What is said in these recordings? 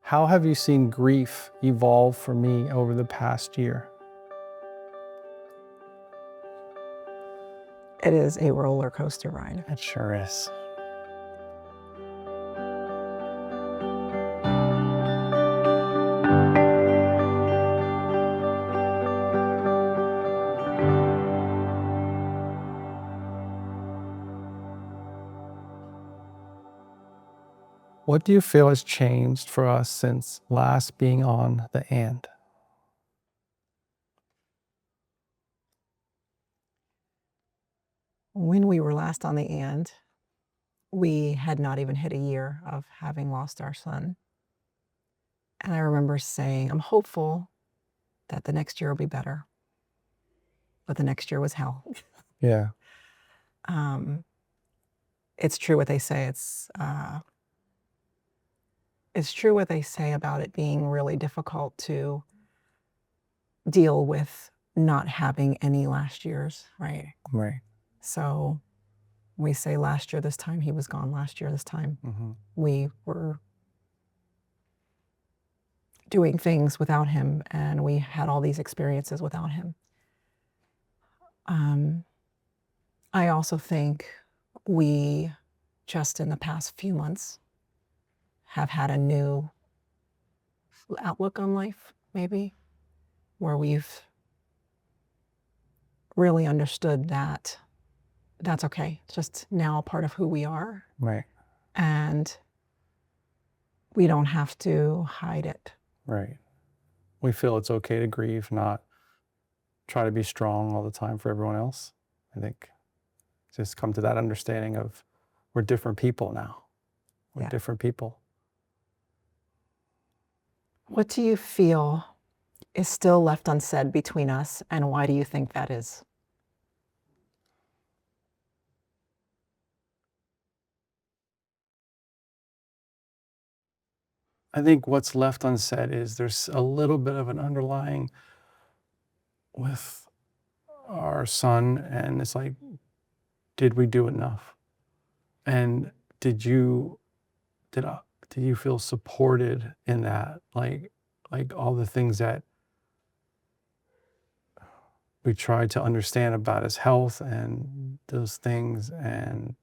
How have you seen grief evolve for me over the past year? It is a roller coaster ride. It sure is. What do you feel has changed for us since last being on the and? When we were last on the and, we had not even hit a year of having lost our son. And I remember saying, I'm hopeful that the next year will be better. But the next year was hell. Yeah. It's true what they say. It's true what they say about it being really difficult to deal with not having any last years, right? Right. So we say last year this time, he was gone last year this time. We were doing things without him, and we had all these experiences without him. I also think we, just in the past few months, have had a new outlook on life, maybe, where we've really understood that that's okay. It's just now a part of who we are. Right. And we don't have to hide it. Right. We feel it's okay to grieve, not try to be strong all the time for everyone else. I think just come to that understanding of we're different people now. We're different people. What do you feel is still left unsaid between us, and why do you think that is? I think what's left unsaid is there's a little bit of an underlying with our son, and it's like, did we do enough? And did you feel supported in that? Like all the things that we tried to understand about his health and those things, and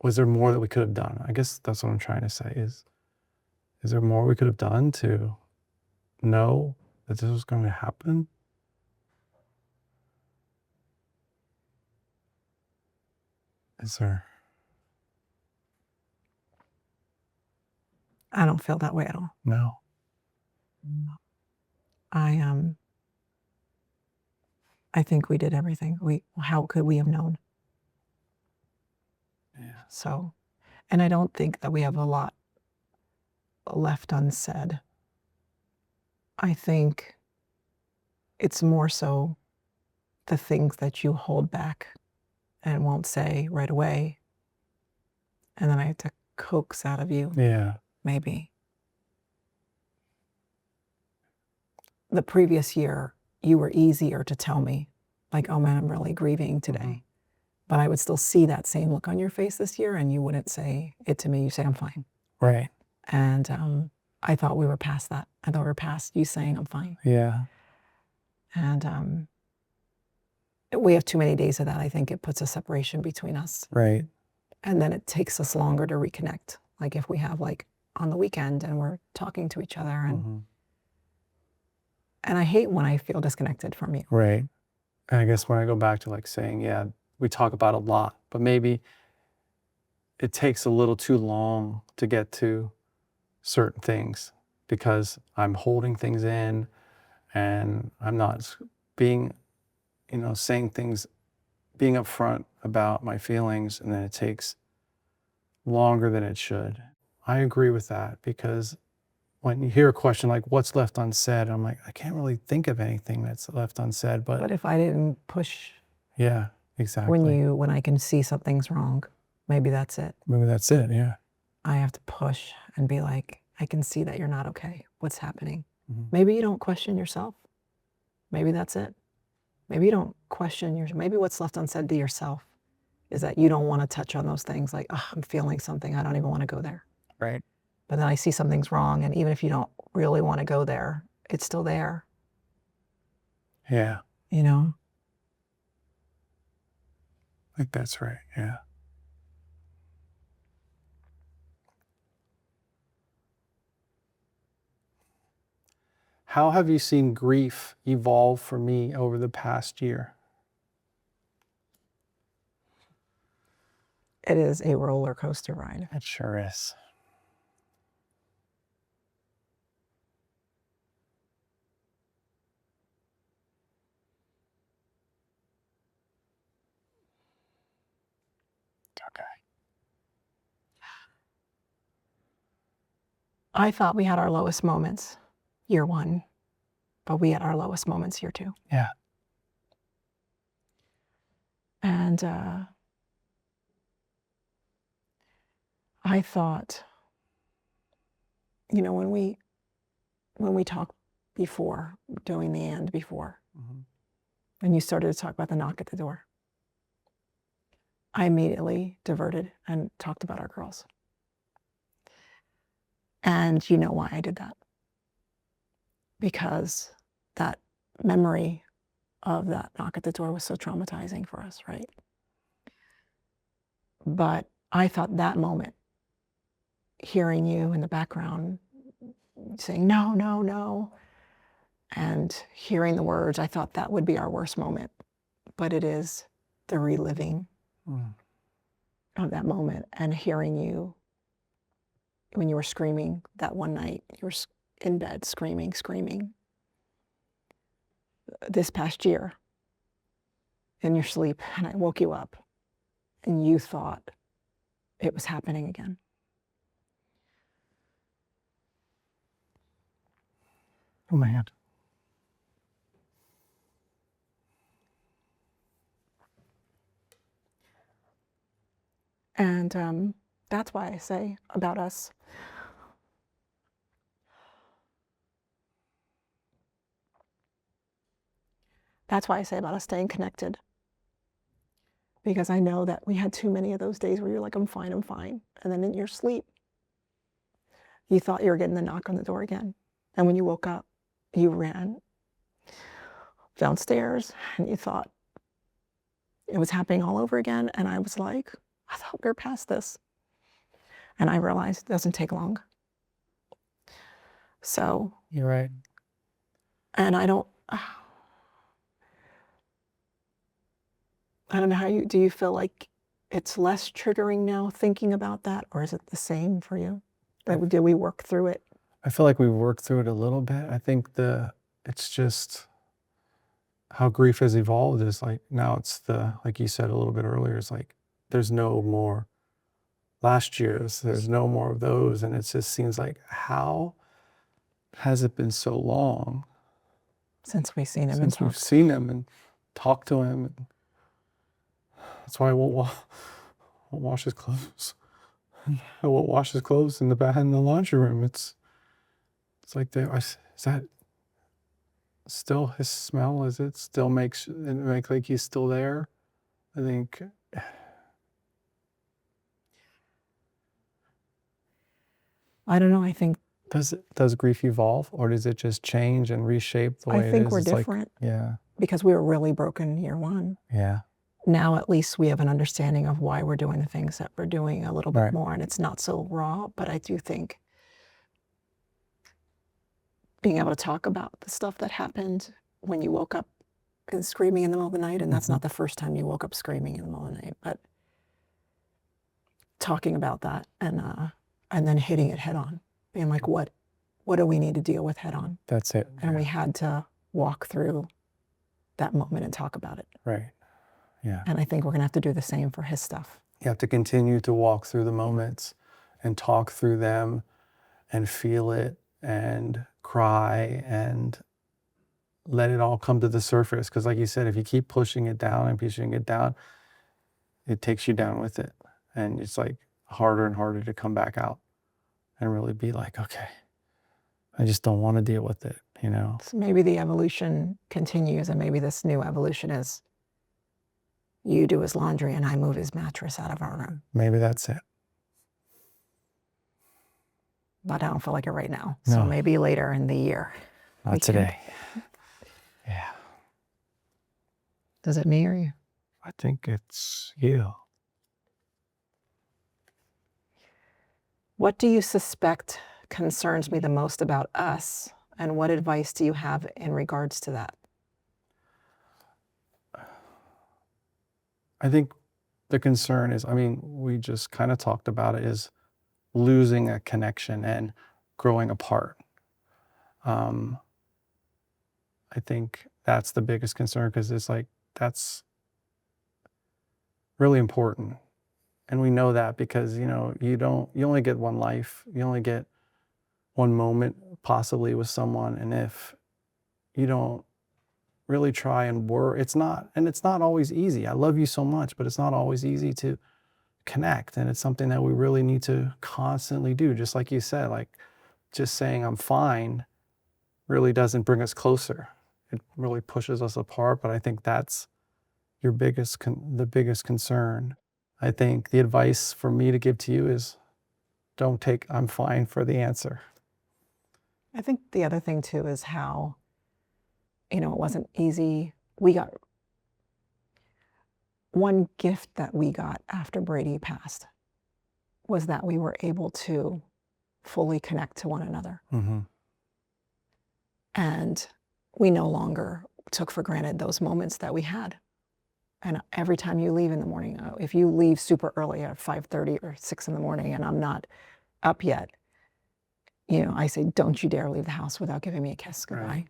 was there more that we could have done? I guess that's what I'm trying to say is there more we could have done to know that this was going to happen? Is there? I don't feel that way at all. No. I think we did everything. How could we have known? Yeah. So, and I don't think that we have a lot left unsaid. I think it's more so the things that you hold back and won't say right away. And then I have to coax out of you. Yeah. Maybe. The previous year, you were easier to tell me, like, oh man, I'm really grieving today. But I would still see that same look on your face this year, and you wouldn't say it to me. You say, I'm fine. Right. And I thought we were past that. I thought we were past you saying, I'm fine. Yeah. And we have too many days of that. I think it puts a separation between us. Right. And then it takes us longer to reconnect. Like if we have like on the weekend and we're talking to each other, and I hate when I feel disconnected from you. Right. And I guess when I go back to like saying, yeah, we talk about a lot, but maybe it takes a little too long to get to certain things because I'm holding things in and I'm not being, saying things, being upfront about my feelings, and then it takes longer than it should. I agree with that because when you hear a question like what's left unsaid, I'm like, I can't really think of anything that's left unsaid, but if I didn't push, yeah, exactly. when I can see something's wrong, maybe that's it. Maybe that's it. Yeah. I have to push and be like, I can see that you're not okay. What's happening? Maybe you don't question yourself. Maybe that's it. Maybe you don't question maybe what's left unsaid to yourself is that you don't want to touch on those things like, oh, I'm feeling something. I don't even want to go there. Right. but then I see something's wrong, and even if you don't really want to go there, it's still there. Yeah. You know? I think that's right. Yeah. How have you seen grief evolve for me over the past year? It is a roller coaster ride. It sure is. Okay. I thought we had our lowest moments year 1, but we had our lowest moments year 2. Yeah. And I thought, you know, when we talked before, doing the and before, and you started to talk about the knock at the door, I immediately diverted and talked about our girls. And you know why I did that? Because that memory of that knock at the door was so traumatizing for us, right? But I thought that moment, hearing you in the background saying, no, no, no, and hearing the words, I thought that would be our worst moment. But it is the reliving of that moment and hearing you when you were screaming that one night. You were in bed screaming. This past year in your sleep, and I woke you up and you thought it was happening again. Oh my hand. And that's why I say about us, staying connected. Because I know that we had too many of those days where you're like, I'm fine. And then in your sleep, you thought you were getting the knock on the door again. And when you woke up, you ran downstairs and you thought it was happening all over again. And I was like, I thought we were past this. And I realized it doesn't take long. So. You're right. And I don't know how do you feel like it's less triggering now thinking about that, or is it the same for you? Did we work through it? I feel like we worked through it a little bit. I think it's just how grief has evolved is like, now it's like you said a little bit earlier, it's like, there's no more last year's, there's no more of those. And it just seems like, how has it been so long since we've seen him and talked to him? And that's why I won't wash his clothes. I won't wash his clothes in the laundry room. It's like, is that still his smell? Is it still make like he's still there? I think. I don't know. I think. Does grief evolve, or does it just change and reshape the way it is? I think we're different. Yeah. Because we were really broken year 1. Yeah. Now at least we have an understanding of why we're doing the things that we're doing a little bit more, and it's not so raw. But I do think being able to talk about the stuff that happened when you woke up and screaming in the middle of the night, and that's not the first time you woke up screaming in the middle of the night, but talking about that and then hitting it head on, being like, what do we need to deal with head on? That's it. And we had to walk through that moment and talk about it. Right. Yeah. And I think we're gonna have to do the same for his stuff. You have to continue to walk through the moments and talk through them and feel it and cry and let it all come to the surface. Because like you said, if you keep pushing it down, it takes you down with it. And it's like harder and harder to come back out and really be like, okay, I just don't want to deal with it, you know? So maybe the evolution continues, and maybe this new evolution is you do his laundry and I move his mattress out of our room. Maybe that's it. but I don't feel like it right now. So No. maybe later in the year. Not we can. today. Yeah. Does it me or you? I think it's you. What do you suspect concerns me the most about us? And what advice do you have in regards to that? I think the concern is, I mean, we just kind of talked about it, is losing a connection and growing apart. I think that's the biggest concern, because it's like, that's really important. And we know that because, you know, you only get one life. You only get one moment possibly with someone. And if you don't really try and work, it's not always easy. I love you so much, but it's not always easy to connect. And it's something that we really need to constantly do. Just like you said, like just saying I'm fine really doesn't bring us closer. It really pushes us apart. But I think that's the biggest concern. I think the advice for me to give to you is, don't take I'm fine for the answer. I think the other thing too is how, it wasn't easy. We got one gift that we got after Brady passed was that we were able to fully connect to one another. Mm-hmm. And we no longer took for granted those moments that we had. And every time you leave in the morning, if you leave super early at 5:30 or 6 in the morning and I'm not up yet, I say, don't you dare leave the house without giving me a kiss goodbye. Right.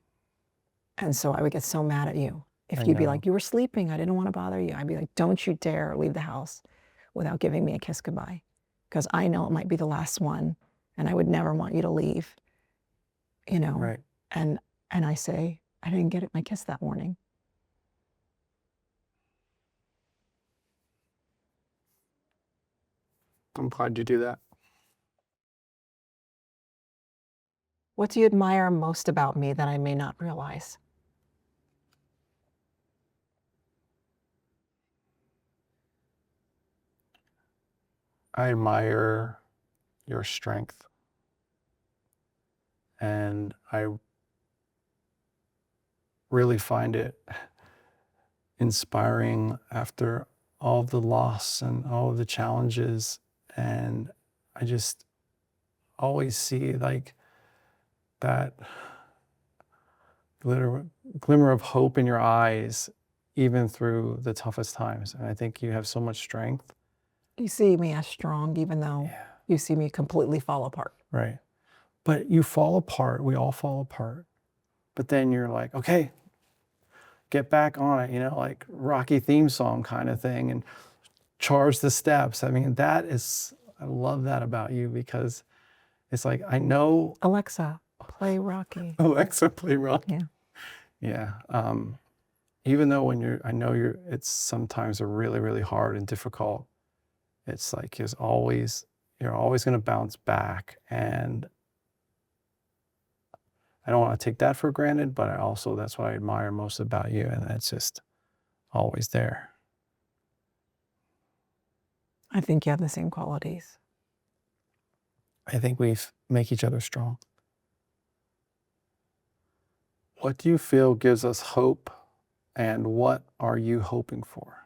And so I would get so mad at you. If I you'd be know. like, you were sleeping, I didn't want to bother you. I'd be like, don't you dare leave the house without giving me a kiss goodbye. Because I know it might be the last one and I would never want you to leave, Right. And I say, I didn't get my kiss that morning. I'm glad you do that. What do you admire most about me that I may not realize? I admire your strength, and I really find it inspiring after all of the loss and all of the challenges. And I just always see like that glimmer of hope in your eyes, even through the toughest times. And I think you have so much strength. You see me as strong, even though you see me completely fall apart. Right. But you fall apart. We all fall apart. But then you're like, okay, get back on it, like Rocky theme song kind of thing, and charge the steps. I mean, I love that about you, because it's like, I know. Alexa, play Rocky. Alexa, play Rocky. Yeah. Yeah. Even though I know it's sometimes a really, really hard and difficult, it's like you're always going to bounce back. And I don't want to take that for granted, but that's what I admire most about you. And it's just always there. I think you have the same qualities. I think we make each other strong. What do you feel gives us hope, and what are you hoping for?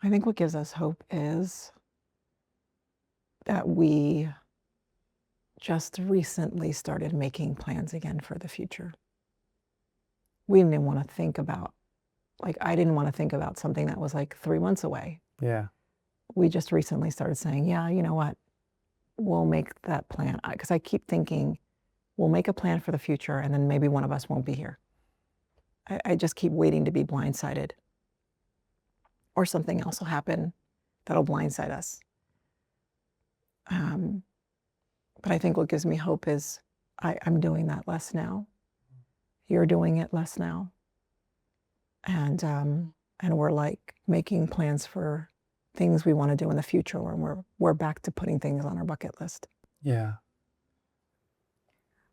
I think what gives us hope is that we just recently started making plans again for the future. We didn't even want to think about, I didn't want to think about something that was like 3 months away. Yeah. We just recently started saying, yeah, you know what? We'll make that plan. Because I keep thinking, we'll make a plan for the future and then maybe one of us won't be here. I just keep waiting to be blindsided. Or something else will happen that'll blindside us. But I think what gives me hope is I'm doing that less now. You're doing it less now. And we're like making plans for things we want to do in the future, when we're back to putting things on our bucket list. Yeah.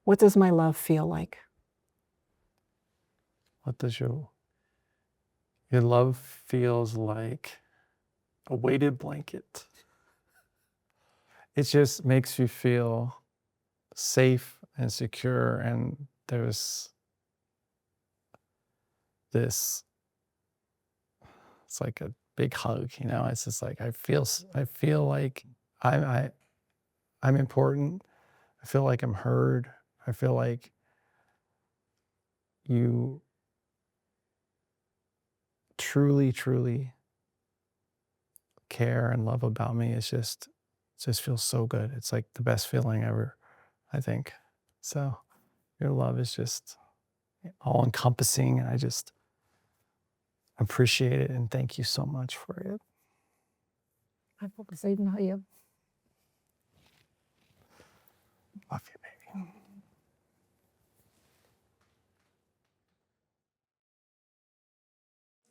What does my love feel like? What does your love feels like? A weighted blanket. it just makes you feel safe and secure, and there's this, it's like a big hug, you know. It's just like I feel like I'm important. I feel like I'm heard. I feel like you truly care and love about me. It just feels so good. It's like the best feeling ever, I think. So your love is just all encompassing, and I just appreciate it, and thank you so much for it. I får säga den här igen. Love you, baby.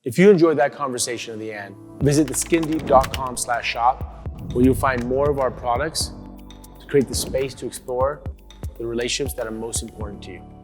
If you enjoyed that conversation in the end, visit theskindeep.com/shop, where you'll find more of our products to create the space to explore the relationships that are most important to you.